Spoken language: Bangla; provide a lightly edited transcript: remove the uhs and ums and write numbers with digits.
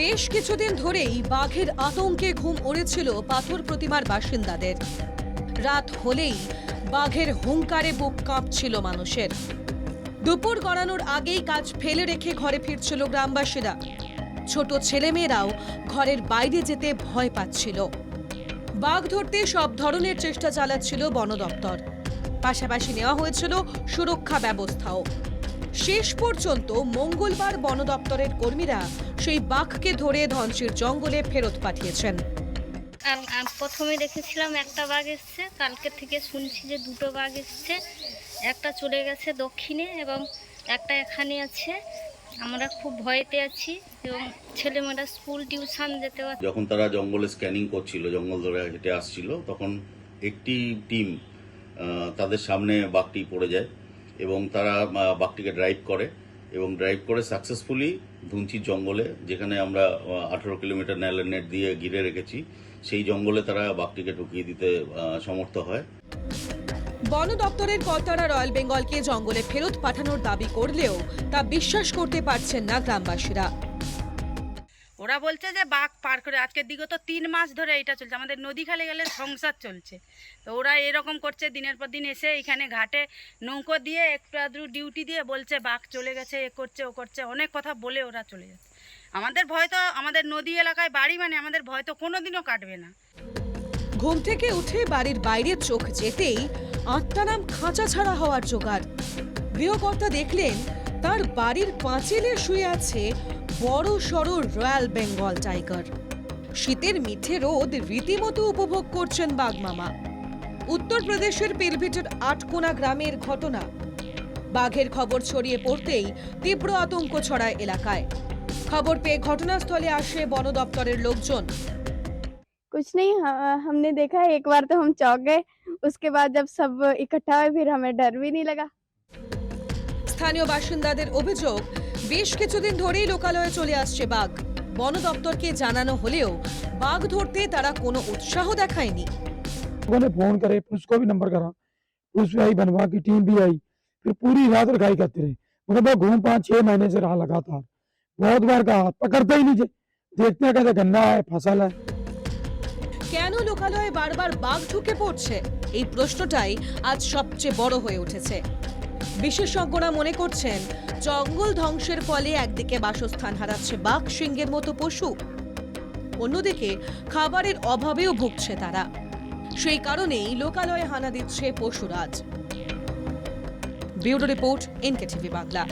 বেশ কিছুদিন ধরেই বাঘের আতঙ্কে ঘুম উড়েছিল পাথর প্রতিমার বাসিন্দাদের। রাত হলেই বাঘের হুংকারে বুক কাঁপছিল মানুষের। দুপুর গড়ানোর আগেই কাজ ফেলে রেখে ঘরে ফিরছিল গ্রামবাসীরা। ছোট ছেলেমেয়েরাও ঘরের বাইরে যেতে ভয় পাচ্ছিল। বাঘ ধরতে সব ধরনের চেষ্টা চালাচ্ছিল বন দপ্তর। পাশাপাশি নেওয়া হয়েছিল সুরক্ষা ব্যবস্থাও। শেষ পর্যন্ত মঙ্গলবার বন দপ্তরের কর্মীরা সেই বাঘকে ধরে ধনশির জঙ্গলে ফেরত পাঠিয়েছেন। প্রথমে দেখেছিলাম একটা বাঘ এসছে, কালকে থেকে শুনছি যে দুটো বাঘ এসছে। একটা চলে গেছে দক্ষিণে এবং একটা এখানে আছে। আমরা খুব ভয়েতে আছি এবং ছেলেমেয়েরা স্কুল টিউশন যেতে পারছে। যখন তারা জঙ্গলে স্ক্যানিং করছিল, জঙ্গল ধরে হেঁটে আসছিল, তখন একটি টিম তাদের সামনে বাঘটি পড়ে যায় এবং তারা বাঘটিকে ড্রাইভ করে সাকসেসফুলি ধুনচির জঙ্গলে, যেখানে আমরা 18 কিলোমিটার নেট দিয়ে ঘিরে রেখেছি, সেই জঙ্গলে তারা বাঘটিকে ঢুকিয়ে দিতে সমর্থ হয়। বন দপ্তরের কর্তারা রয়্যাল বেঙ্গলকে জঙ্গলে ফেরত পাঠানোর দাবি করলেও তা বিশ্বাস করতে পারছেন না গ্রামবাসীরা। ওরা বলছে যে বাঘ পার করে আজকে বিগত 3 মাস ধরে এটা চলছে, আমাদের নদী খালে গেলে সংসার চলছে। তো ওরা এরকম করছে, দিনের পর দিন এসে এখানে ঘাটে নৌকো দিয়ে একটু আধটু ডিউটি দিয়ে বলছে বাঘ চলে গেছে, এ করছে ও করছে, অনেক কথা বলে ওরা চলে যাচ্ছে। আমাদের ভয় তো, আমাদের নদী এলাকায় বাড়ি, মানে আমাদের ভয় তো কোনোদিনও কাটবে না। ঘুম থেকে উঠে বাড়ির বাইরে চোখ যেতেই আত্মারাম খাঁচা ছাড়া হওয়ার জোগাড়। গৃহকর্তা দেখলেন তার বাড়ির পাঁচিলে শুয়ে আছে বড় সড়ো রয়্যাল বেঙ্গল টাইগার। শীতের মিঠে রোদ রীতিমতো উপভোগ করছেন বাঘমামা। উত্তরপ্রদেশের পিলভিটের আটকোনা গ্রামের ঘটনা। বাঘের খবর ছড়িয়ে পড়তেই তীব্র আতঙ্ক ছড়ায় এলাকায়। খবর পেয়ে ঘটনাস্থলে আসে বন দপ্তরের লোকজন। कुछ नहीं, हमने देखा एक बार तो हम चौंक गए। उसके बाद जब सब इकट्ठा हुए फिर हमें डर भी नहीं लगा। স্থানীয় বাসিন্দাদের অভিযোগ, বেশ কিছুদিন ধরেই লোকালয়ে চলে আসছে বাঘ। বন দপ্তরকে জানানো হলেও বাঘ ধরতে তারা কোনো উৎসাহ দেখায়নি। लोगों ने फोन करे, पुलिस को भी नंबर करा, पुलिस भी आई, बनवा की टीम भी आई, फिर पूरी रात रखाई करते रहे। मतलब घूम 5-6 महीने से रहा लगातार। बहुत बार कहा, पकड़ते ही नहीं, देखते हैं कहते गन्ना है, फसल है। কেন লোকালয়ে বারবার বাঘ ঢুকে পড়ছে, এই প্রশ্নটাই আজ সবচেয়ে বড় হয়ে উঠেছে। বিশেষজ্ঞরা মনে করছেন জঙ্গল ধ্বংসের ফলে একদিকে বাসস্থান হারাচ্ছে বাঘ সিংহের মতো পশু, অন্যদিকে খাবারের অভাবেও ভুগছে তারা। সেই কারণেই লোকালয়ে হানা দিচ্ছে পশুরাজ। Bureau report, NKTV Bangla.